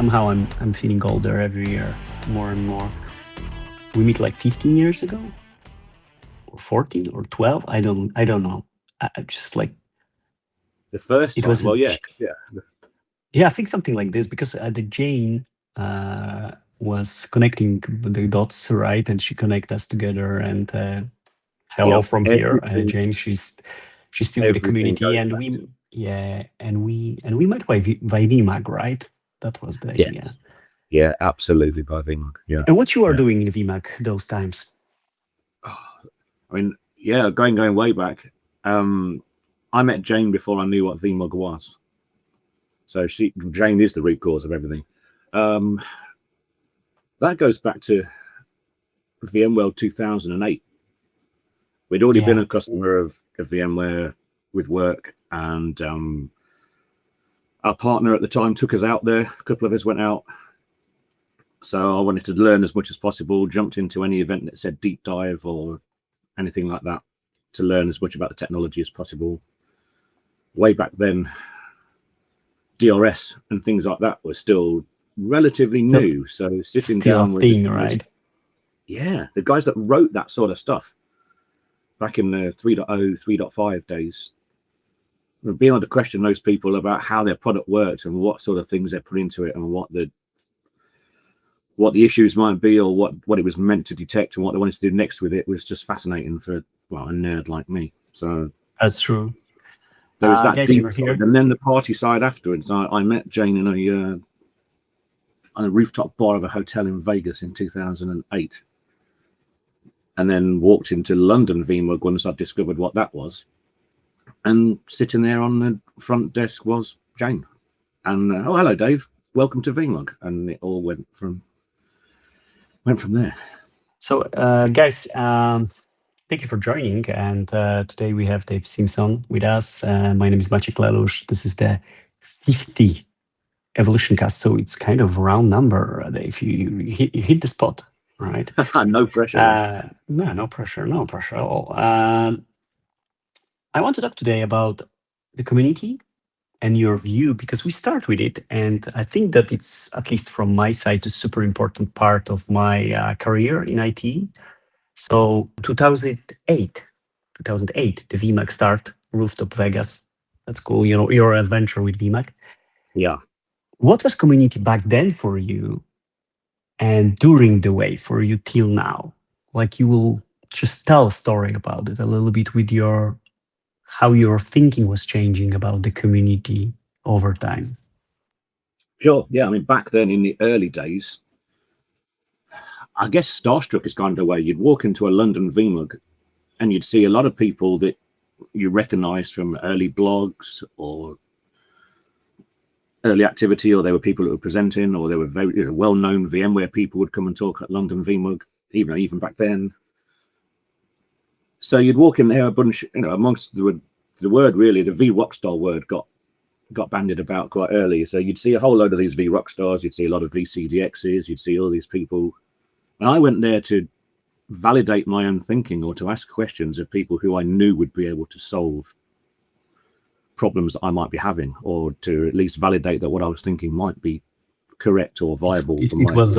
somehow I'm feeling older every year, more and more. We meet like 15 years ago, or 14 or 12. I don't know. I just like the first it time. was. Well, yeah. I think something like this, because the Jane was connecting the dots, right? And she connected us together. And hello from here, Jane. She's still with the community, and we met by VMUG, right? That was the idea. Yeah, absolutely, by VMUG. Yeah. And what you are doing in VMUG those times? I mean, yeah, going way back. I met Jane before I knew what VMUG was. So Jane is the root cause of everything. That goes back to VMware 2008. We'd already been a customer of VMware with work, and our partner at the time took us out there. A couple of us went out. So I wanted to learn as much as possible, jumped into any event that said deep dive or anything like that to learn as much about the technology as possible. Way back then, DRS and things like that were still relatively new. So sitting down with the guys, right? Yeah, the guys that wrote that sort of stuff back in the 3.0, 3.5 days, being able to question those people about how their product worked and what sort of things they put into it and what the issues might be, or what it was meant to detect and what they wanted to do next with it was just fascinating for, well, a nerd like me. So that's true. There was that deep side, and then the party side afterwards. I met Jane in a rooftop bar of a hotel in Vegas in 2008, and then walked into London VMUG once I discovered what that was. And sitting there on the front desk was Jane, and oh, hello, Dave. Welcome to VMUG, and it all went from there. So, guys, thank you for joining. And today we have Dave Simpson with us. My name is 𝓛𝓲𝓷𝓽𝓮𝓷𝓽. This is the 50 evolution cast, so it's kind of a round number, Dave. You hit the spot, right? No pressure. No pressure at all. I want to talk today about the community and your view, because we start with it, and I think that it's, at least from my side, a super important part of my career in IT. So 2008, the VMUG start, rooftop Vegas. That's cool. You know, your adventure with VMUG. Yeah. What was community back then for you, and during the way for you till now? Like, you will just tell a story about it a little bit with how your thinking was changing about the community over time. Sure. Yeah. I mean, back then in the early days, I guess starstruck is kind of the way. You'd walk into a London VMUG and you'd see a lot of people that you recognized from early blogs or early activity, or they were people who were presenting, or they were very well-known VMware people would come and talk at London VMUG, even back then. So you'd walk in there, a bunch, amongst the word, really, the V-Rockstar word got bandied about quite early. So you'd see a whole load of these V-Rockstars, you'd see a lot of VCDXs, you'd see all these people. And I went there to validate my own thinking, or to ask questions of people who I knew would be able to solve problems that I might be having, or to at least validate that what I was thinking might be correct or viable. It was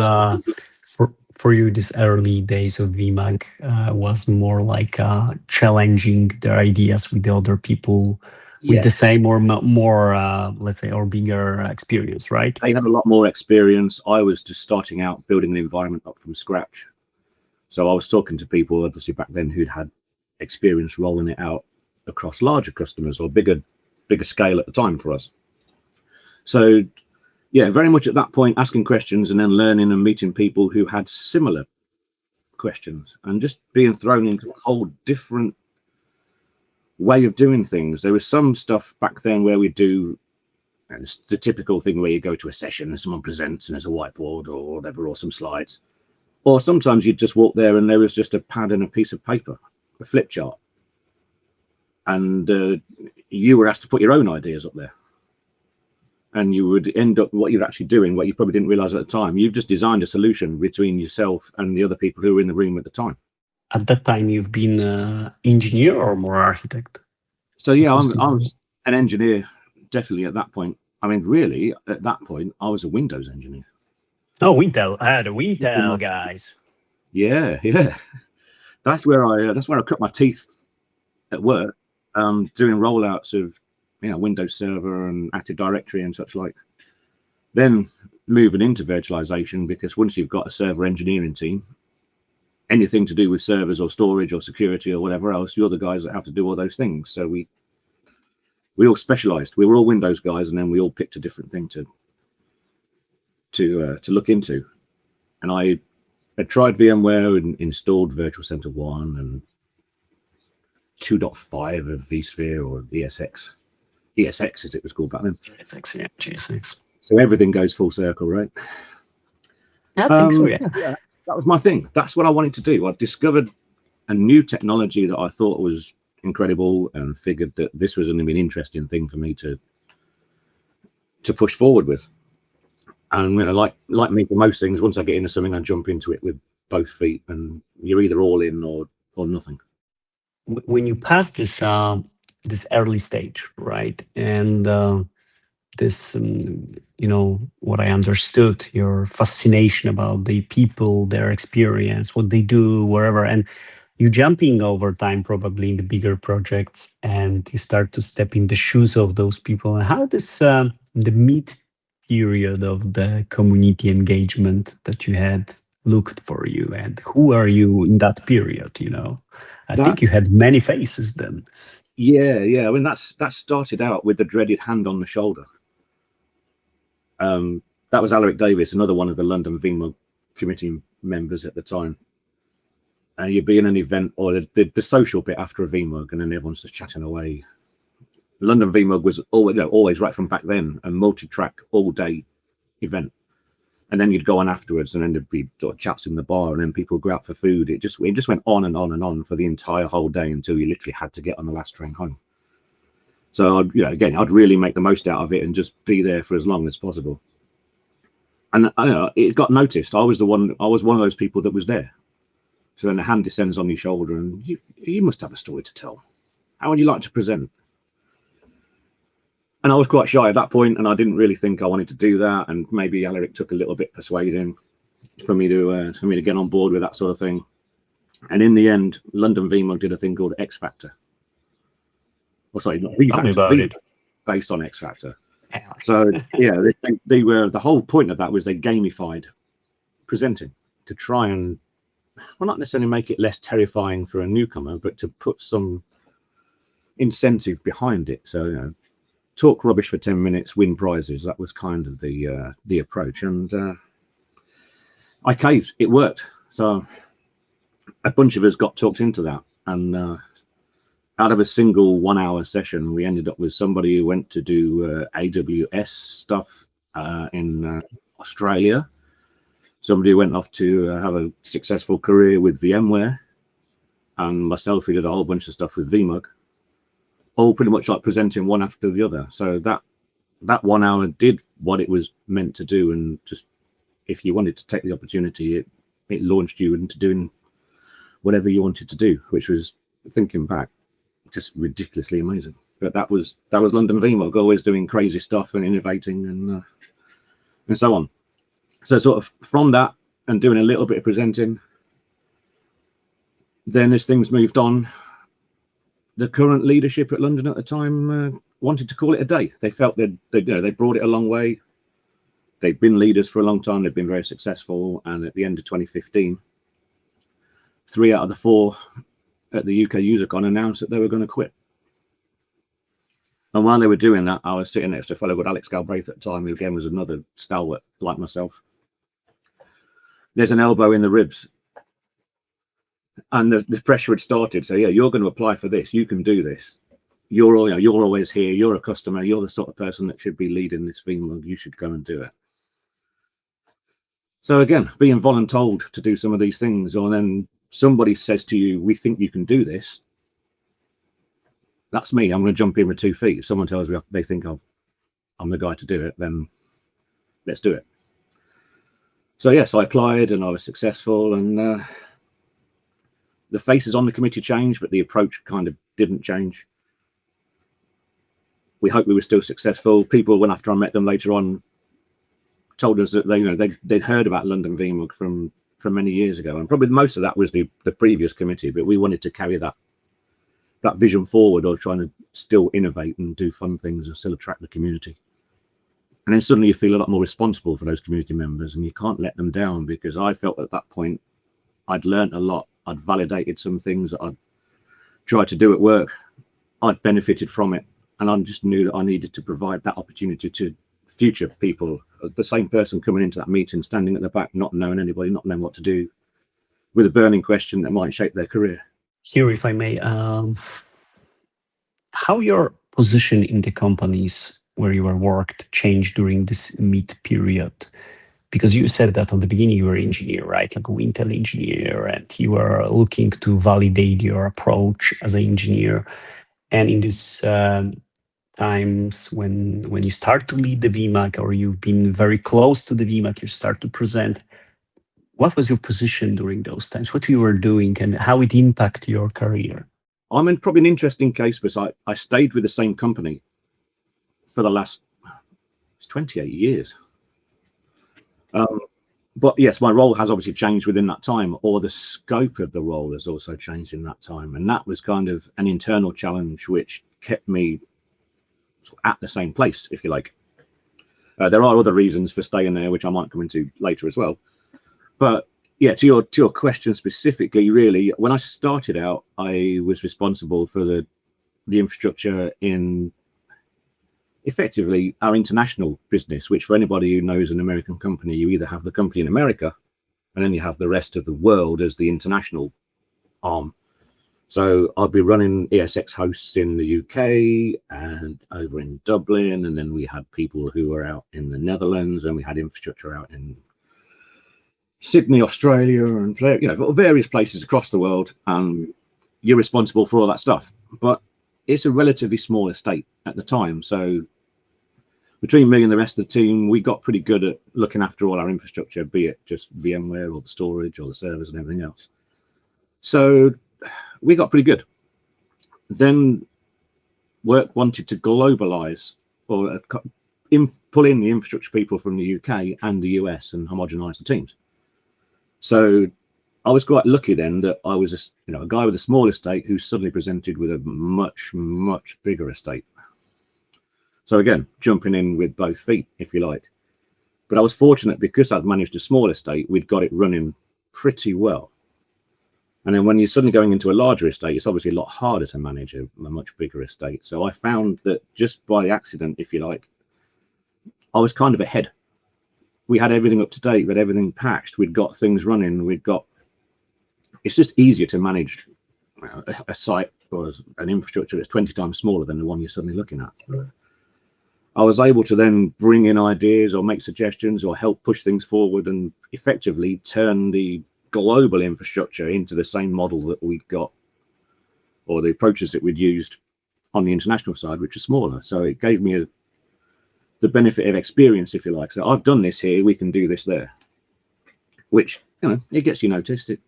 for you, this early days of VMUG was more like challenging their ideas with the other people with the same or more, let's say, or bigger experience, right? They had a lot more experience. I was just starting out, building an environment up from scratch. So I was talking to people, obviously, back then who'd had experience rolling it out across larger customers, or bigger scale at the time for us. So yeah, very much at that point, asking questions and then learning and meeting people who had similar questions, and just being thrown into a whole different way of doing things. There was some stuff back then where we do the typical thing where you go to a session and someone presents and there's a whiteboard or whatever, or some slides. Or sometimes you'd just walk there and there was just a pad and a piece of paper, a flip chart. And you were asked to put your own ideas up there. And you would end up, what you're actually doing, what you probably didn't realize at the time, you've just designed a solution between yourself and the other people who were in the room at the time. At that time, you've been an engineer or more architect? So yeah, I was an engineer, definitely at that point. I mean, really, at that point, I was a Windows engineer. Oh, Wintel. I had a Wintel, guys. Yeah. That's where I cut my teeth at work, doing rollouts of Windows Server and Active Directory and such like. Then moving into virtualization, because once you've got a server engineering team, anything to do with servers or storage or security or whatever else, you're the guys that have to do all those things. So we all specialized. We were all Windows guys, and then we all picked a different thing to look into. And I had tried VMware and installed Virtual Center 1 and 2.5 of vSphere or ESX as it was called back then. GSX, yeah, GSX. So everything goes full circle, right? I think so, yeah. That was my thing. That's what I wanted to do. I discovered a new technology that I thought was incredible and figured that this was going to be an interesting thing for me to push forward with. And like me for most things, once I get into something, I jump into it with both feet, and you're either all in or nothing. When you pass this this early stage, right, and this, what I understood, your fascination about the people, their experience, what they do, wherever, and you jumping over time probably in the bigger projects, and you start to step in the shoes of those people. And how does the mid period of the community engagement that you had looked for you, and who are you in that period? I think you had many faces then. Yeah. I mean, that started out with the dreaded hand on the shoulder. That was Alaric Davis, another one of the London VMUG committee members at the time. And you'd be in an event or the social bit after a VMUG, and then everyone's just chatting away. London VMUG was always right from back then, a multi-track all-day event. And then you'd go on afterwards, and then there'd be sort of chats in the bar, and then people would go out for food. It just went on and on and on for the entire whole day until you literally had to get on the last train home. So I'd really make the most out of it and just be there for as long as possible. And it got noticed. I was one of those people that was there. So then the hand descends on your shoulder, and you must have a story to tell. How would you like to present? And I was quite shy at that point, and I didn't really think I wanted to do that. And maybe Alaric took a little bit persuading for me to get on board with that sort of thing. And in the end, London VMUG did a thing called X Factor. Or sorry, not V Factor, based on X Factor. So the whole point of that was they gamified presenting to try and, well, not necessarily make it less terrifying for a newcomer, but to put some incentive behind it. So talk rubbish for 10 minutes, win prizes. That was kind of the approach, and I caved. It worked. So a bunch of us got talked into that, and out of a single 1 hour session, we ended up with somebody who went to do AWS stuff in Australia. Somebody went off to have a successful career with VMware, and myself, who did a whole bunch of stuff with VMUG, all pretty much like presenting one after the other. So that 1 hour did what it was meant to do, and just if you wanted to take the opportunity, it launched you into doing whatever you wanted to do, which was, thinking back, just ridiculously amazing. But that was London VMUG, always doing crazy stuff and innovating and so on. So sort of from that and doing a little bit of presenting, then as things moved on, the current leadership at London at the time wanted to call it a day. They felt they brought it a long way. They'd been leaders for a long time. They'd been very successful. And at the end of 2015, 3 out of the 4 at the UK UserCon announced that they were going to quit. And while they were doing that, I was sitting next to a fellow called Alex Galbraith at the time, who again was another stalwart like myself. There's an elbow in the ribs. And the pressure had started. So yeah, you're going to apply for this. You can do this. You're always here. You're a customer. You're the sort of person that should be leading this VMUG. You should go and do it. So again, being voluntold to do some of these things, or then somebody says to you, "We think you can do this." That's me. I'm going to jump in with 2 feet. If someone tells me they think I'm the guy to do it, then let's do it. So yes, I applied and I was successful, and the faces on the committee changed, but the approach kind of didn't change. we hoped we were still successful. People, when after I met them later on, told us that they'd heard about London VMUG from many years ago, and probably most of that was the previous committee. But we wanted to carry that vision forward, or trying to still innovate and do fun things and still attract the community. And then suddenly you feel a lot more responsible for those community members, and you can't let them down, because I felt at that point I'd learned a lot. I'd validated some things that I'd tried to do at work. I'd benefited from it, and I just knew that I needed to provide that opportunity to future people. The same person coming into that meeting, standing at the back, not knowing anybody, not knowing what to do, with a burning question that might shape their career. Here, if I may, how your position in the companies where you were worked changed during this mid period? Because you said that on the beginning you were an engineer, right? Like a Intel engineer, and you were looking to validate your approach as an engineer. And in these times when you start to lead the VMUG, or you've been very close to the VMUG, you start to present, what was your position during those times? What you were doing and how it impacted your career? I'm in probably an interesting case, because I stayed with the same company for the last 28 years. But yes, my role has obviously changed within that time, or the scope of the role has also changed in that time. And that was kind of an internal challenge which kept me at the same place, if you like. There are other reasons for staying there, which I might come into later as well. But yeah, to your question specifically, really, when I started out, I was responsible for the infrastructure in effectively our international business, which for anybody who knows an American company, you either have the company in America and then you have the rest of the world as the international arm. So I'd be running ESX hosts in the UK and over in Dublin, and then we had people who were out in the Netherlands, and we had infrastructure out in Sydney, Australia, and various places across the world. And you're responsible for all that stuff. But it's a relatively small estate at the time. So between me and the rest of the team, we got pretty good at looking after all our infrastructure, be it just VMware or the storage or the servers and everything else. So we got pretty good. Then work wanted to globalize, or pull in the infrastructure people from the UK and the US and homogenize the teams. So I was quite lucky then that I was a guy with a small estate who suddenly presented with a much, much bigger estate. So again, jumping in with both feet, if you like. But I was fortunate because I'd managed a small estate, we'd got it running pretty well. And then when you're suddenly going into a larger estate, it's obviously a lot harder to manage a much bigger estate. So I found that just by accident, if you like, I was kind of ahead. We had everything up to date, we had everything patched, we'd got things running, it's just easier to manage a site or an infrastructure that's 20 times smaller than the one you're suddenly looking at. Right. I was able to then bring in ideas or make suggestions or help push things forward and effectively turn the global infrastructure into the same model that we'd got, or the approaches that we'd used on the international side, which are smaller. So it gave me the benefit of experience, if you like. So I've done this here, we can do this there, which, it gets you noticed. It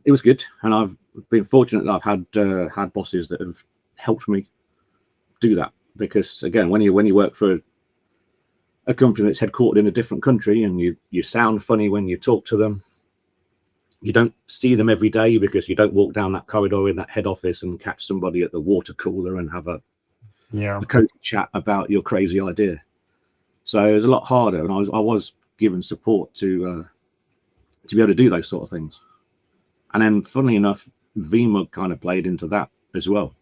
was good. And I've been fortunate that I've had bosses that have helped me do that. Because again, when you work for a company that's headquartered in a different country, and you sound funny when you talk to them, you don't see them every day, because you don't walk down that corridor in that head office and catch somebody at the water cooler and have a cozy chat about your crazy idea. So it was a lot harder, and I was given support to be able to do those sort of things. And then, funnily enough, VMUG kind of played into that as well,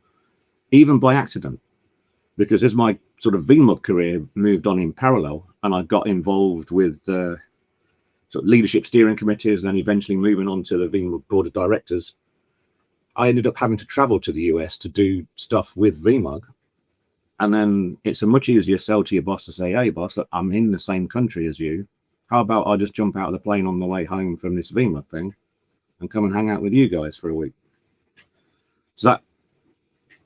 even by accident. Because as my sort of VMUG career moved on in parallel, and I got involved with sort of leadership steering committees, and then eventually moving on to the VMUG Board of Directors, I ended up having to travel to the US to do stuff with VMUG. And then it's a much easier sell to your boss to say, hey, boss, look, I'm in the same country as you. How about I just jump out of the plane on the way home from this VMUG thing and come and hang out with you guys for a week? So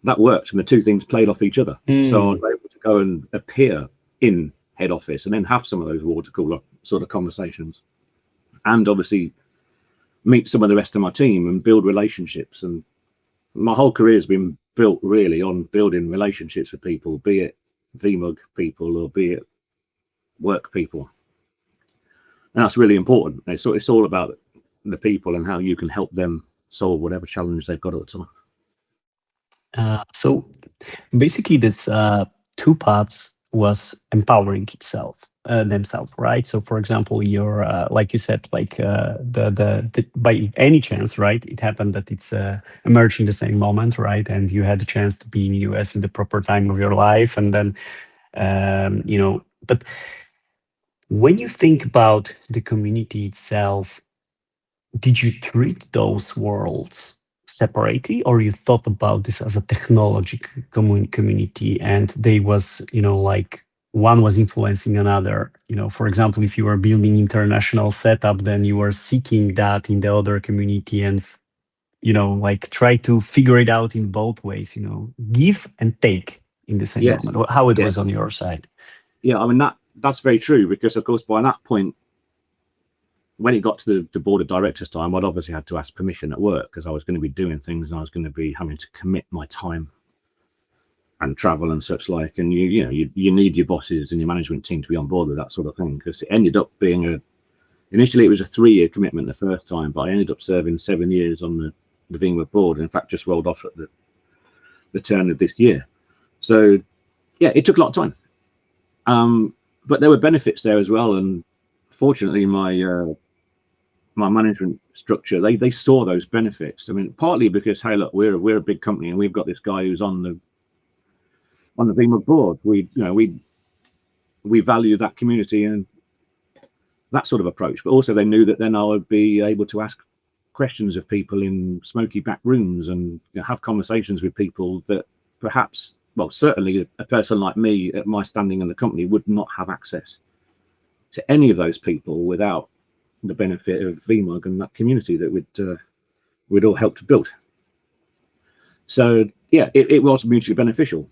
that worked, and the two things played off each other. So I was able to go and appear in head office and then have some of those water cooler sort of conversations, and obviously meet some of the rest of my team and build relationships. And my whole career has been built really on building relationships with people, be it VMUG people or be it work people. And that's really important. It's all about the people and how you can help them solve whatever challenge they've got at the time. So basically, this two parts was empowering themselves, right? So, for example, you're like you said, like the by any chance, right? It happened that it's emerging the same moment, right? And you had the chance to be in US in the proper time of your life, and then But when you think about the community itself, did you treat those worlds separately, or you thought about this as a technology community, and they was, like one was influencing another? For example, if you were building international setup, then you were seeking that in the other community, and like try to figure it out in both ways, give and take in the same Yes. moment. How it Yes. was on your side? Yeah, I mean, that's very true, because of course by that point, when it got to the board of directors time, I'd obviously had to ask permission at work, because I was going to be doing things and I was going to be having to commit my time and travel and such like. And you need your bosses and your management team to be on board with that sort of thing, because it ended up being initially it was a 3-year commitment the first time, but I ended up serving 7 years on the VMware board. In fact, just rolled off at the turn of this year. So yeah, it took a lot of time. But there were benefits there as well. And fortunately, my management structure, they saw those benefits. I mean, partly because, hey, look, we're a big company and we've got this guy who's on the VMUG board. We value that community and that sort of approach. But also they knew that then I would be able to ask questions of people in smoky back rooms and have conversations with people that perhaps, well, certainly a person like me at my standing in the company would not have access to any of those people without the benefit of VMUG and that community that we'd all helped to build. So yeah, it was mutually beneficial.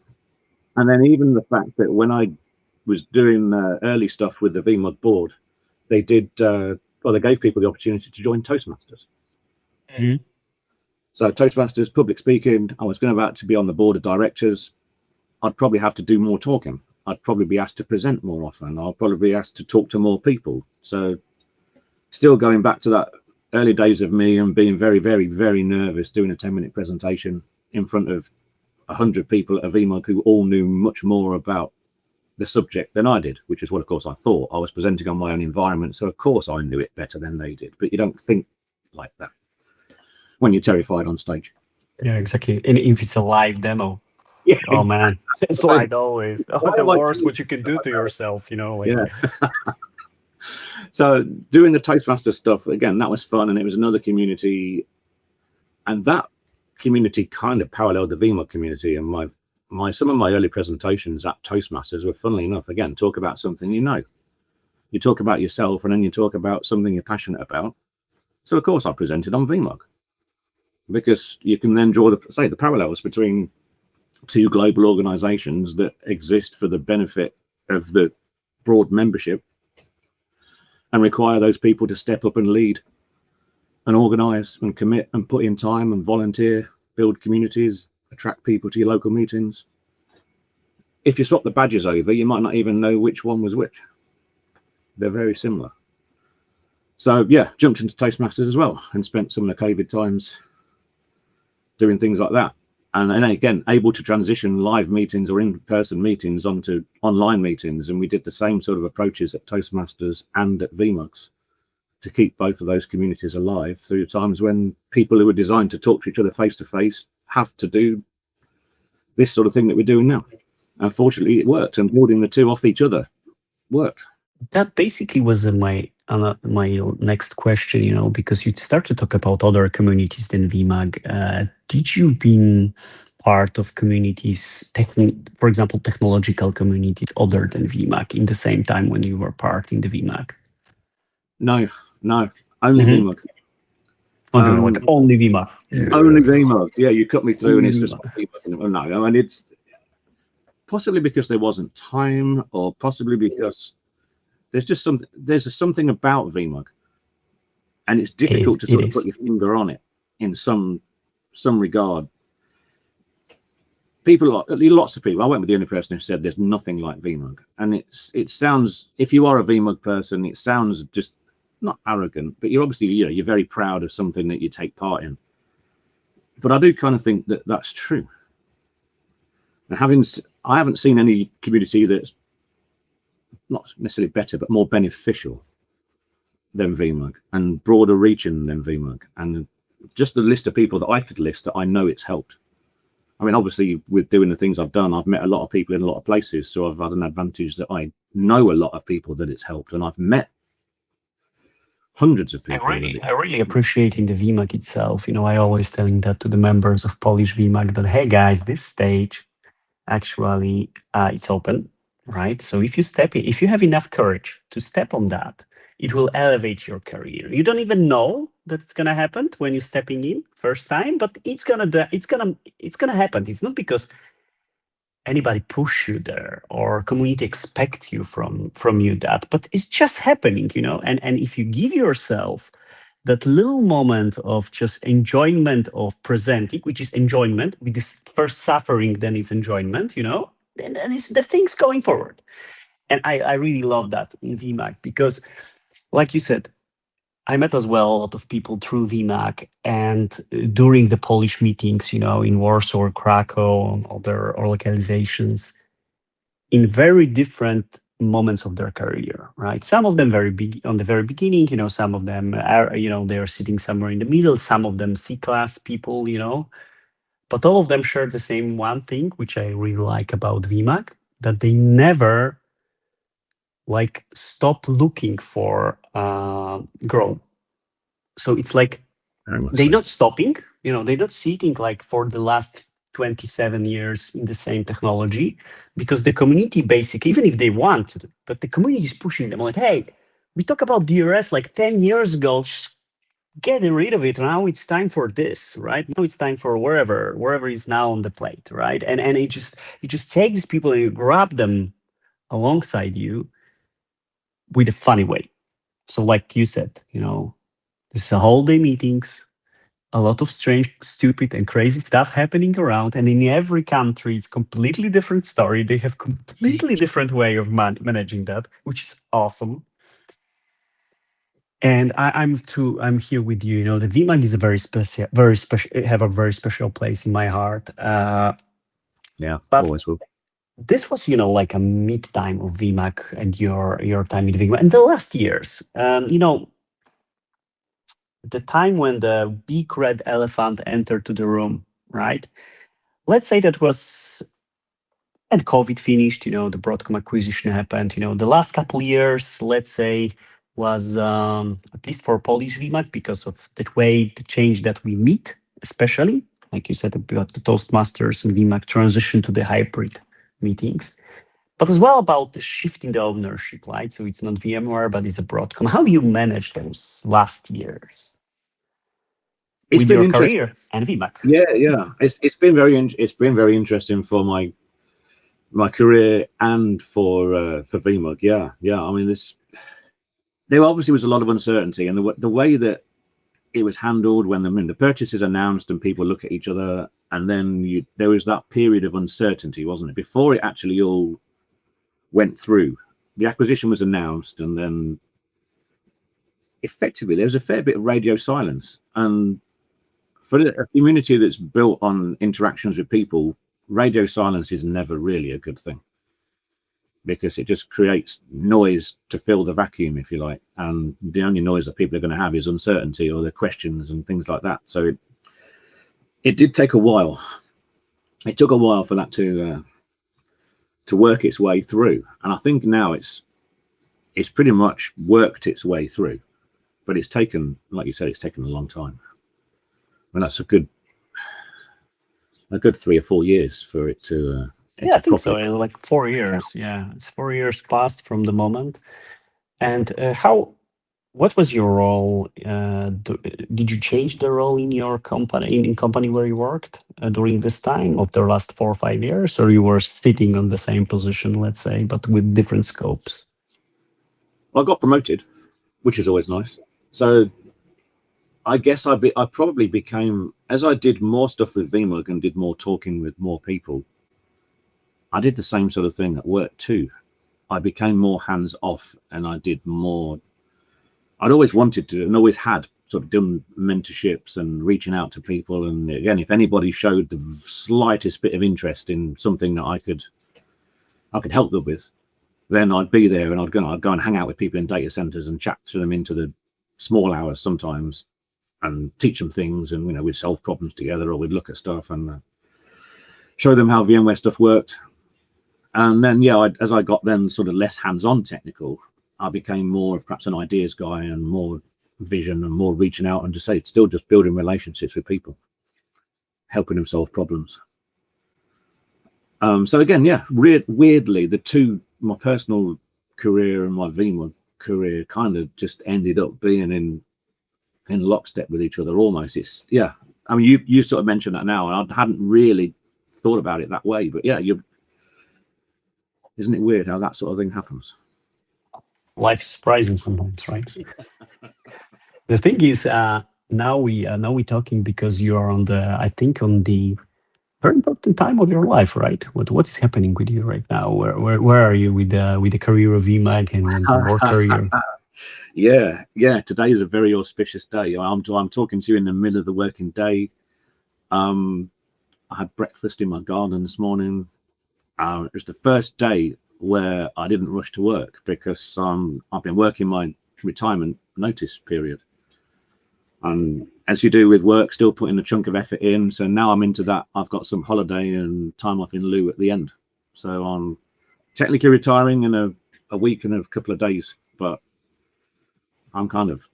And then even the fact that when I was doing early stuff with the VMUG board, they did they gave people the opportunity to join Toastmasters. Mm-hmm. So Toastmasters, public speaking, I was going about to be on the board of directors. I'd probably have to do more talking. I'd probably be asked to present more often. I'll probably be asked to talk to more people. So still going back to that early days of me and being very, very, very nervous doing a 10-minute presentation in front of 100 people at a VMUG who all knew much more about the subject than I did, which is what, of course, I thought. I was presenting on my own environment, so of course I knew it better than they did. But you don't think like that when you're terrified on stage. Yeah, exactly. And if it's a live demo, yeah, oh man, it's like always the worst what you can do to yourself, like. Yeah. So doing the Toastmaster stuff, again, that was fun, and it was another community, and that community kind of paralleled the VMUG community. And some of my early presentations at Toastmasters were, funnily enough, again, talk about something you talk about yourself, and then you talk about something you're passionate about. So of course I presented on VMUG, because you can then draw the parallels between two global organizations that exist for the benefit of the broad membership and require those people to step up and lead and organize and commit and put in time and volunteer, build communities, attract people to your local meetings. If you swap the badges over, you might not even know which one was which. They're very similar. So yeah, jumped into Toastmasters as well and spent some of the COVID times doing things like that. And again, able to transition live meetings or in-person meetings onto online meetings. And we did the same sort of approaches at Toastmasters and at VMUGs to keep both of those communities alive through times when people who were designed to talk to each other face-to-face have to do this sort of thing that we're doing now. Unfortunately, it worked, and building the two off each other worked. That basically was my next question, because you start to talk about other communities than VMUG. Did you been part of communities, for example, technological communities other than VMUG in the same time when you were part in the VMUG? No, only VMUG. Only VMUG. Only VMUG. Yeah, you cut me through, and it's just no. I mean, it's possibly because there wasn't time, or possibly because there's something about VMUG, and it's difficult to sort of put your finger on it in some regard. people, lots of people, I won't be the only person who said there's nothing like VMUG. And it sounds, if you are a VMUG person, it sounds just not arrogant, but you're obviously, you know, you're very proud of something that you take part in. But I do kind of think that that's true. And I haven't seen any community that's not necessarily better, but more beneficial than VMUG and broader reaching than VMUG. And just the list of people that I could list that I know it's helped. I mean, obviously, with doing the things I've done, I've met a lot of people in a lot of places. So I've had an advantage that I know a lot of people that it's helped. And I've met hundreds of people. I really appreciate in the VMUG itself. You know, I always telling that to the members of Polish VMUG that, hey guys, this stage actually it's open, right? So if you step in, if you have enough courage to step on that, it will elevate your career. You don't even know that it's gonna happen when you're stepping in first time, but it's gonna happen. It's not because anybody push you there or community expect you from you that, but it's just happening, you know. And if you give yourself that little moment of just enjoyment of presenting, which is enjoyment, with this first suffering, then is enjoyment, you know, then it's the things going forward. And I really love that in VMUG because, like you said, I met as well a lot of people through VMUG and during the Polish meetings, you know, in Warsaw or Krakow and other localizations, in very different moments of their career, right? Some of them very big on the very beginning, you know, some of them are, you know, they're sitting somewhere in the middle, some of them C-class people, you know, but all of them share the same one thing, which I really like about VMUG, that they never like stop looking for growth. So it's like they're not stopping, you know, they're not sitting like for the last 27 years in the same technology, because the community basically, even if they want to, but the community is pushing them like, hey, we talked about DRS like 10 years ago, just get rid of it. Now it's time for this, right? Now it's time for wherever is now on the plate, right? And it just takes people and you grab them alongside you with a funny way. So like you said, you know, there's a whole day meetings, a lot of strange, stupid, and crazy stuff happening around. And in every country, it's completely different story. They have completely different way of managing that, which is awesome. And I'm here with you. You know, the VMUG is a very special, have a very special place in my heart. Yeah, but always will. This was, you know, like a mid time of VMUG and your time in VMUG. And the last years, you know, the time when the big red elephant entered to the room, right? Let's say that was, and COVID finished, you know, the Broadcom acquisition happened, you know, the last couple years, let's say, was at least for Polish VMUG because of the way, the change that we meet, especially, like you said, about the Toastmasters and VMUG transition to the hybrid meetings. But as well about the shift in the ownership, right? So it's not VMware, but it's a Broadcom. How you manage those last years? It's with been your career and VMUG. Yeah. It's been very interesting for my career and for VMUG. Yeah. I mean, there obviously was a lot of uncertainty, and the way that it was handled when the purchase is announced and people look at each other, and then there was that period of uncertainty, wasn't it? Before it actually all went through, the acquisition was announced, and then effectively there was a fair bit of radio silence. And for a community that's built on interactions with people, radio silence is never really a good thing, because it just creates noise to fill the vacuum, if you like. And the only noise that people are going to have is uncertainty or their questions and things like that. So it did take a while. It took a while for that to work its way through. And I think now it's pretty much worked its way through. But it's taken, like you said, it's taken a long time. And that's a good 3 or 4 years for it to yeah, I think so. Like 4 years. Yeah, it's 4 years past from the moment. And what was your role? Did you change the role in your company, in company where you worked during this time of the last 4 or 5 years, or you were sitting on the same position, let's say, but with different scopes? I got promoted, which is always nice. So I guess I probably became, as I did more stuff with VMUG and did more talking with more people, I did the same sort of thing at work too. I became more hands off, and I did more. I'd always wanted to, and always had sort of done mentorships and reaching out to people. And again, if anybody showed the slightest bit of interest in something that I could help them with, then I'd be there, and I'd go and hang out with people in data centers and chat to them into the small hours sometimes, and teach them things. And we'd solve problems together, or we'd look at stuff and show them how VMware stuff worked. And then, as I got then sort of less hands-on technical, I became more of perhaps an ideas guy and more vision and more reaching out, and still just building relationships with people, helping them solve problems. So again, weirdly, my personal career and my VMUG career kind of just ended up being in lockstep with each other almost. It's I mean, you sort of mentioned that now, and I hadn't really thought about it that way, but isn't it weird how that sort of thing happens? Life is surprising sometimes, right? The thing is, now we're talking because you are on the very important time of your life, right? What is happening with you right now? Where are you with the career of VMUG and the work career? Yeah. Today is a very auspicious day. I'm talking to you in the middle of the working day. I had breakfast in my garden this morning. It was the first day where I didn't rush to work because I've been working my retirement notice period. And as you do with work, still putting a chunk of effort in. So now I'm into that. I've got some holiday and time off in lieu at the end. So I'm technically retiring in a week and a couple of days, but I'm kind of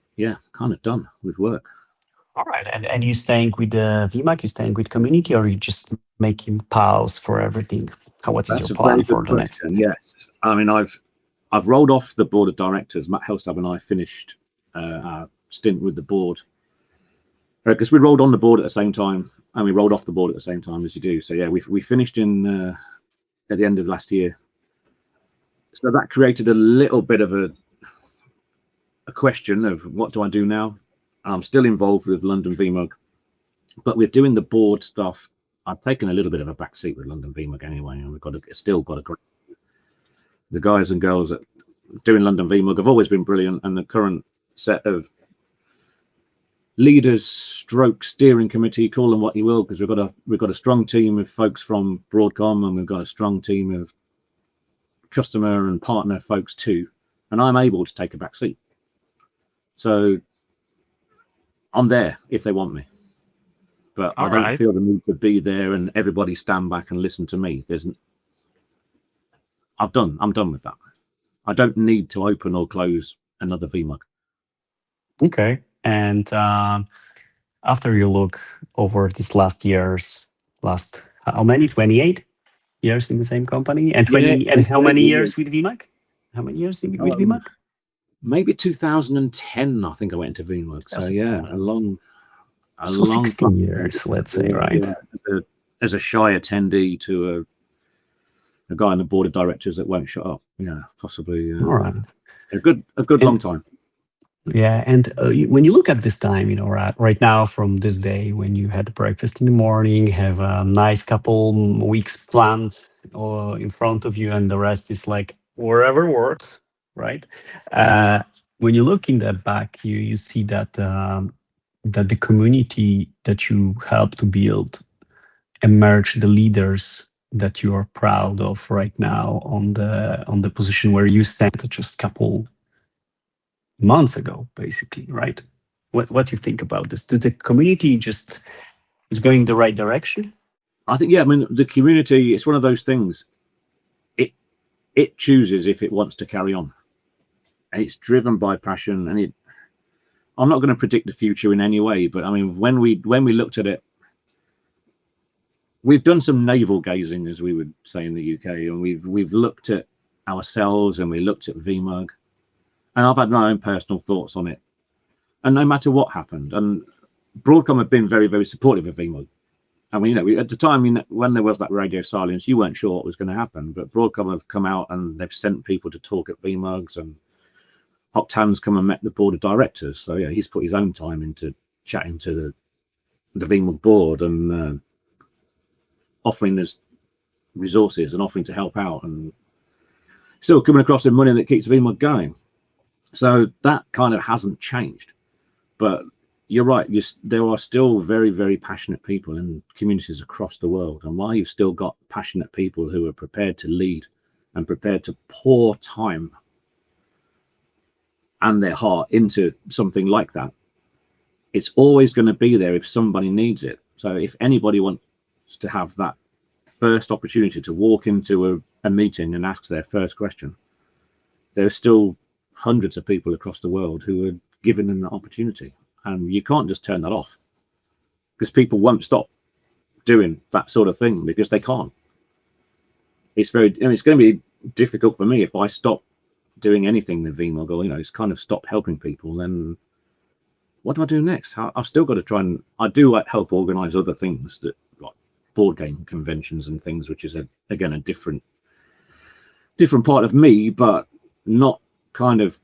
done with work. All right. And you staying with the VMUG? You staying with community, or you just making pause for everything? What is your plan for the next? Yes. I mean, I've rolled off the board of directors. Matt Helstad and I finished our stint with the board because we rolled on the board at the same time, and we rolled off the board at the same time, as you do. So we finished in at the end of last year. So that created a little bit of a question of what do I do now? I'm still involved with London VMUG, but with doing the board stuff, I've taken a little bit of a backseat with London VMUG anyway, and we've still got a great. The guys and girls that doing London VMUG have always been brilliant, and the current set of leaders, stroke steering committee, call them what you will, because we've got a strong team of folks from Broadcom, and we've got a strong team of customer and partner folks too, and I'm able to take a back seat. So I'm there if they want me, but I don't feel the need to be there and everybody stand back and listen to me. I'm done with that. I don't need to open or close another VMUG. Okay. And after you look over this last how many? 28 years in the same company, and how many years with VMUG? How many years with VMUG? Maybe 2010, I think I went into VMUG. So a long 16 years, let's say, right? Yeah. As a shy attendee to a guy on the board of directors that won't shut up. Yeah, possibly. All right. A good long time. Yeah, and when you look at this time, right now from this day, when you had breakfast in the morning, have a nice couple weeks planned in front of you, and the rest is like wherever works, right? When you look in that back, you see that that the community that you help to build emerge the leaders that you are proud of right now on the position where you stand just a couple months ago, basically, right? What do you think about this? Do the community just is going the right direction? I think, I mean, the community, it's one of those things. It chooses if it wants to carry on. And it's driven by passion, and I'm not going to predict the future in any way, but I mean, when we looked at it, we've done some navel gazing, as we would say in the UK, and we've looked at ourselves, and we looked at VMUG, and I've had my own personal thoughts on it. And no matter what happened, and Broadcom have been very, very supportive of VMUG. I mean, at the time, when there was that radio silence, you weren't sure what was going to happen, but Broadcom have come out and they've sent people to talk at VMUGs, and Octan's come and met the board of directors. So he's put his own time into chatting to the VMUG board and offering us resources and offering to help out, and still coming across the money that keeps VMUG going. So that kind of hasn't changed. But you're right, there are still very, very passionate people in communities across the world. And while you've still got passionate people who are prepared to lead and prepared to pour time and their heart into something like that, it's always going to be there if somebody needs it. So if anybody wants to have that first opportunity to walk into a meeting and ask their first question, there are still hundreds of people across the world who are giving them that opportunity. And you can't just turn that off, because people won't stop doing that sort of thing because they can't. It's very, I mean, it's going to be difficult for me if I stop doing anything with VMUG, or, you know, it's kind of stopped helping people. Then what do I do next? I've still got to try, and I do help organize other things, that like board game conventions and things, which is again a different part of me, but not kind of,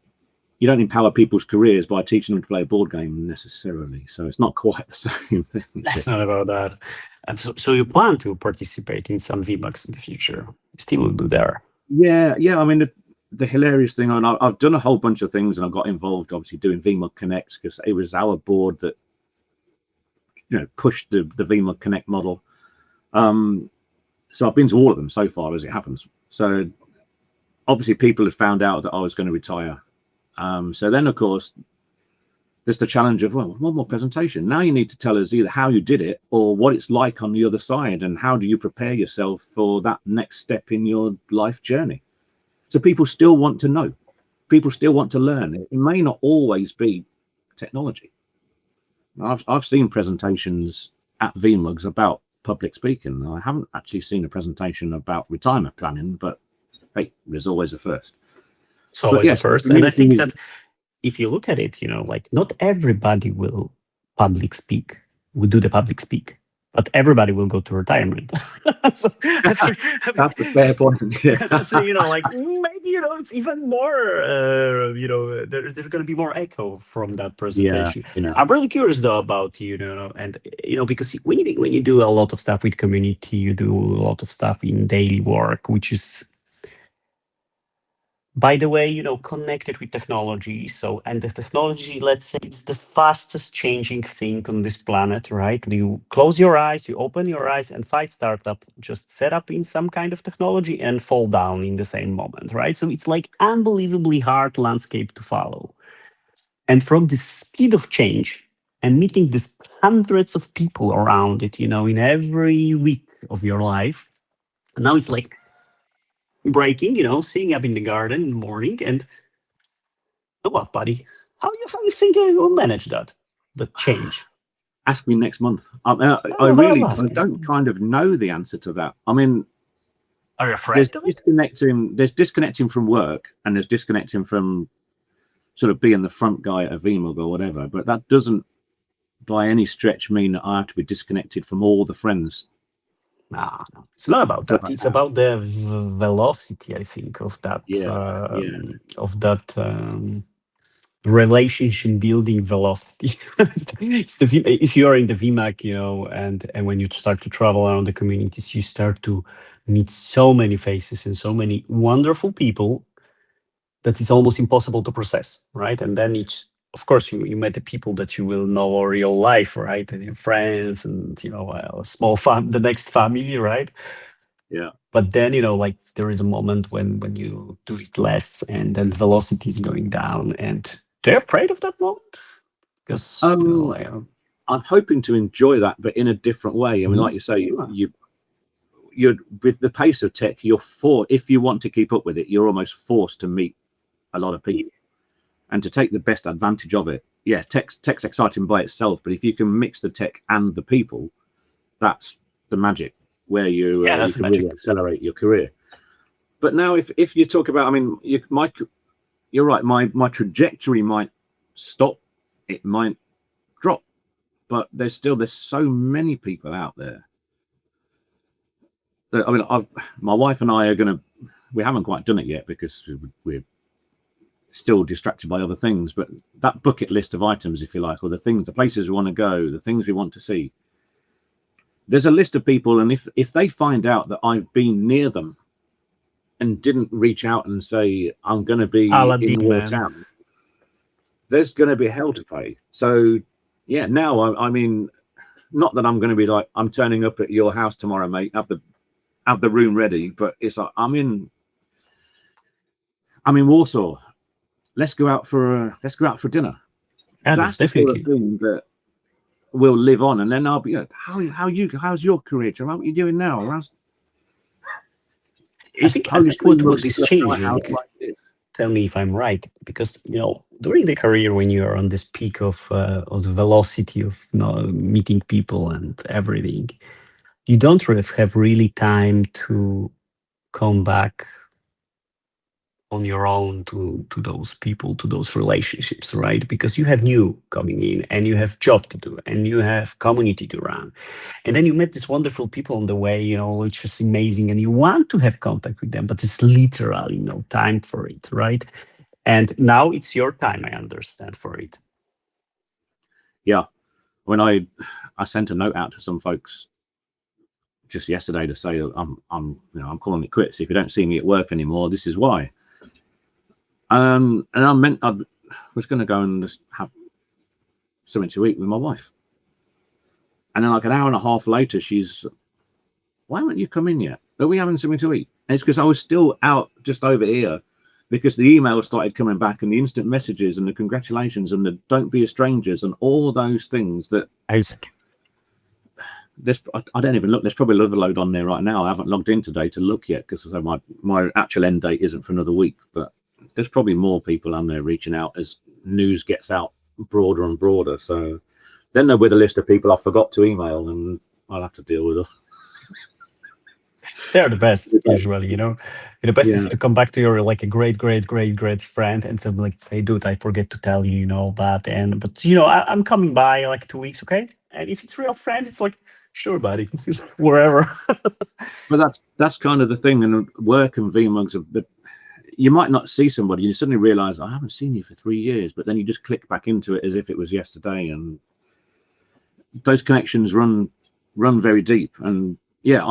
you don't empower people's careers by teaching them to play a board game necessarily. So it's not quite the same thing. It's not about that. And so you plan to participate in some VMUGs in the future? You still will be there? Yeah. I mean, the hilarious thing, and I've done a whole bunch of things, and I got involved obviously doing VMUG Connects, because it was our board that, you know, pushed the VMUG Connect model. So I've been to all of them so far, as it happens. So obviously people had found out that I was going to retire. So then, of course, there's the challenge of, well, one more presentation. Now you need to tell us either how you did it or what it's like on the other side, and how do you prepare yourself for that next step in your life journey. So people still want to know. People still want to learn. It may not always be technology. I've seen presentations at VMUGs about public speaking. I haven't actually seen a presentation about retirement planning, but hey, there's always a first. It's always a first. And I think that if you look at it, you know, like not everybody will do the public speak, but everybody will go to retirement. So, that's a fair point. Yeah. So, you know, like maybe, you know, it's even more, you know, there's going to be more echo from that presentation. Yeah, you know. I'm really curious though about, you know, and, you know, because when you do a lot of stuff with community, you do a lot of stuff in daily work, which is, by the way, you know, connected with technology. So, and the technology, let's say, it's the fastest changing thing on this planet, right? You close your eyes, you open your eyes, and 5 startups just set up in some kind of technology and fall down in the same moment, right? So it's like unbelievably hard landscape to follow. And from the speed of change and meeting these hundreds of people around it, you know, in every week of your life, now it's like breaking, you know, sitting up in the garden in the morning and, oh, what, buddy? How you think I will manage that? The change. Ask me next month. I don't kind of know the answer to that. I mean, are you afraid of it? There's disconnecting from work, and there's disconnecting from sort of being the front guy at a VMUG or whatever. But that doesn't, by any stretch, mean that I have to be disconnected from all the friends. No, it's not about that. It's about the velocity, I think, of that. Of that relationship building velocity. It's if you are in the VMUG, you know, and when you start to travel around the communities, you start to meet so many faces and so many wonderful people that it's almost impossible to process, right? And then it's, of course, you met the people that you will know all your life, right? And your friends, and, you know, a small the next family, right? Yeah. But then, you know, like there is a moment when you do it less, and then the velocity is going down. And they're afraid of that moment, because you know, I'm hoping to enjoy that, but in a different way. I mean, like you say, you're with the pace of tech, if you want to keep up with it, you're almost forced to meet a lot of people. And to take the best advantage of it. Yeah, tech's exciting by itself, but if you can mix the tech and the people, that's the magic, where you can really accelerate your career. But now, if you talk about, I mean, you're right, my trajectory might stop, it might drop, but there's so many people out there. I mean, my wife and I we haven't quite done it yet because we're still distracted by other things, but that bucket list of items, if you like, or the places we want to go, the things we want to see, there's a list of people, and if they find out that I've been near them and didn't reach out and say I'm going to be Aladdin, in your man. town, there's going to be hell to pay. So yeah, now I mean, not that I'm going to be like, I'm turning up at your house tomorrow, mate, have the room ready, but it's like I'm in Warsaw. Let's go out for dinner. Yeah, That's that's the sort of definitely. thing that will live on, and then I'll be how's your career, Joe? What are you doing now? I think what is changing. Tell me if I'm right, because during the career when you are on this peak of the velocity of meeting people and everything, you don't have really time to come back on your own to those people, to those relationships, right? Because you have new coming in and you have job to do and you have community to run. And then you met these wonderful people on the way, which is amazing. And you want to have contact with them, but it's literally no time for it, right? And now it's your time, I understand, for it. Yeah. When I sent a note out to some folks just yesterday to say I'm calling it quits. If you don't see me at work anymore, this is why. And I was going to go and just have something to eat with my wife. And then like an hour and a half later, she's, why haven't you come in yet? Are we having something to eat? And it's because I was still out just over here, because the emails started coming back and the instant messages and the congratulations and the don't be a strangers and all those things that I don't even look. There's probably another load on there right now. I haven't logged in today to look yet because my actual end date isn't for another week, but there's probably more people on there reaching out as news gets out broader and broader. So then they're with a list of people I forgot to email and I'll have to deal with them. They're the best, usually, The best is to come back to your like a great friend and to like, hey, dude, I forget to tell you, that. But I'm coming by like 2 weeks, okay? And if it's real friend, it's like, sure, buddy, wherever. But that's kind of the thing. And work and VMUGs, you might not see somebody, you suddenly realize I haven't seen you for 3 years, but then you just click back into it as if it was yesterday, and those connections run very deep. And yeah,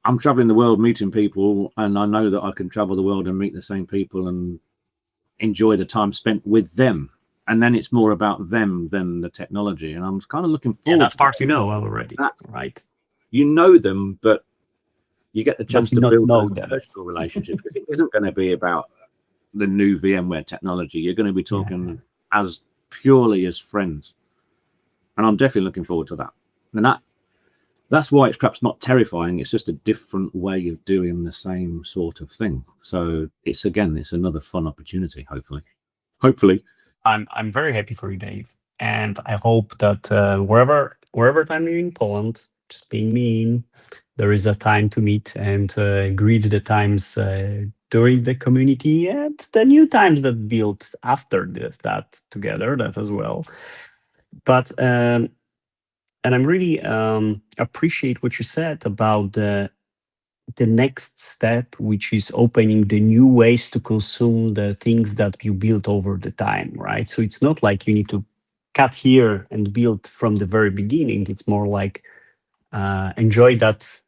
I'm traveling the world meeting people, and I know that I can travel the world and meet the same people and enjoy the time spent with them. And then it's more about them than the technology. And I'm kind of looking forward. Yeah, that's part already, right? You know them, but you get the chance to build a personal relationship. It isn't going to be about the new VMware technology. You're going to be talking as purely as friends. And I'm definitely looking forward to that. And that's why it's perhaps not terrifying. It's just a different way of doing the same sort of thing. So it's another fun opportunity, hopefully. I'm very happy for you, Dave. And I hope that wherever time you're in Poland, just being mean, there is a time to meet and greet the times during the community and the new times that built after that together, that as well. But and I'm really appreciate what you said about the next step, which is opening the new ways to consume the things that you built over the time, right? So it's not like you need to cut here and build from the very beginning. It's more like enjoy that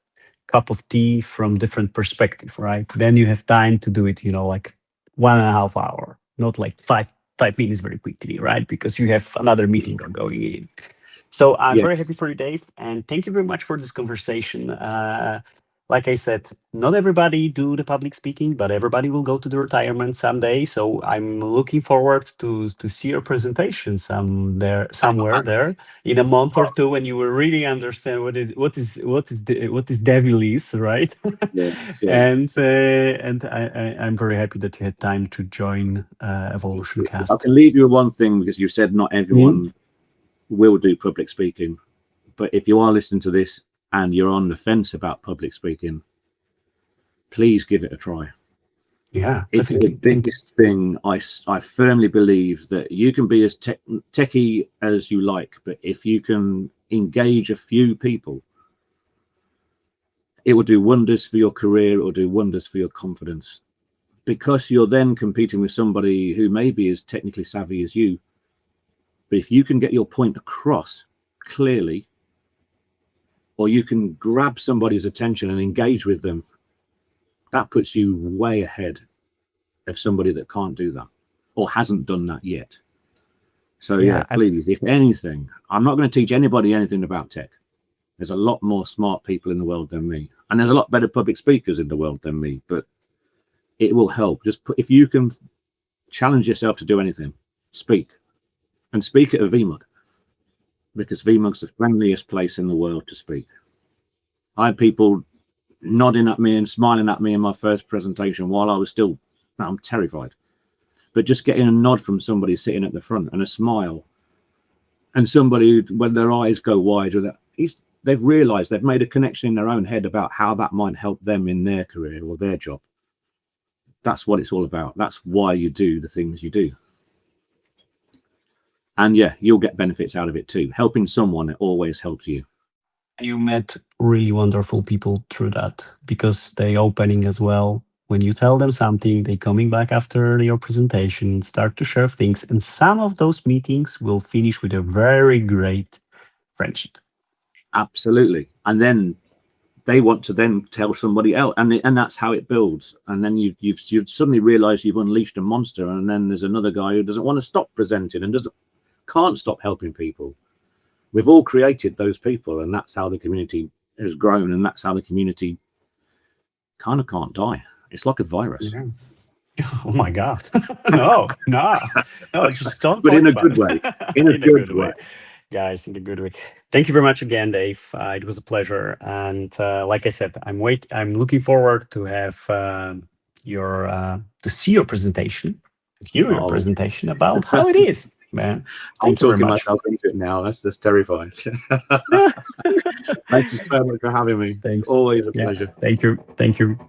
cup of tea from different perspective, right? Then you have time to do it, like 1.5 hour, not like five minutes very quickly, right? Because you have another meeting going in. So I'm very happy for you, Dave, and thank you very much for this conversation. Like I said, not everybody do the public speaking, but everybody will go to the retirement someday. So I'm looking forward to see your presentation somewhere there in a month or two, when you will really understand what is devil is, right? And I'm very happy that you had time to join EvoilutionCast. I can leave you with one thing, because you said not everyone will do public speaking, but if you are listening to this and you're on the fence about public speaking, please give it a try. Yeah, it's the biggest thing. I firmly believe that you can be as techie as you like, but if you can engage a few people, it will do wonders for your career. It will do wonders for your confidence, because you're then competing with somebody who may be as technically savvy as you. But if you can get your point across clearly or you can grab somebody's attention and engage with them, that puts you way ahead of somebody that can't do that or hasn't done that yet. So yeah, please, if anything, I'm not going to teach anybody anything about tech. There's a lot more smart people in the world than me, and there's a lot better public speakers in the world than me, but it will help. Just if you can challenge yourself to do anything, speak, and speak at a VMUG, because VMUG's the friendliest place in the world to speak. I had people nodding at me and smiling at me in my first presentation while I was still, I'm terrified. But just getting a nod from somebody sitting at the front and a smile, and somebody, when their eyes go wide, or that they've realized they've made a connection in their own head about how that might help them in their career or their job. That's what it's all about. That's why you do the things you do. And yeah, you'll get benefits out of it too. Helping someone, it always helps you. You met really wonderful people through that, because they opening as well. When you tell them something, they coming back after your presentation, start to share things, and some of those meetings will finish with a very great friendship. Absolutely. And then they want to then tell somebody else, and that's how it builds. And then you've suddenly realized you've unleashed a monster, and then there's another guy who doesn't want to stop presenting and can't stop helping people. We've all created those people, and that's how the community has grown, and that's how the community kind of can't die. It's like a virus. Yeah. Oh my God. No, just don't. But in a good way. In a good way. Guys, in a good way. Thank you very much again, Dave. It was a pleasure. And like I said, I'm looking forward to have to see your presentation, hear your presentation about how it is, man. I'm talking myself into it now. That's terrifying. Thank you so much for having me. Thanks. Always a pleasure. Thank you.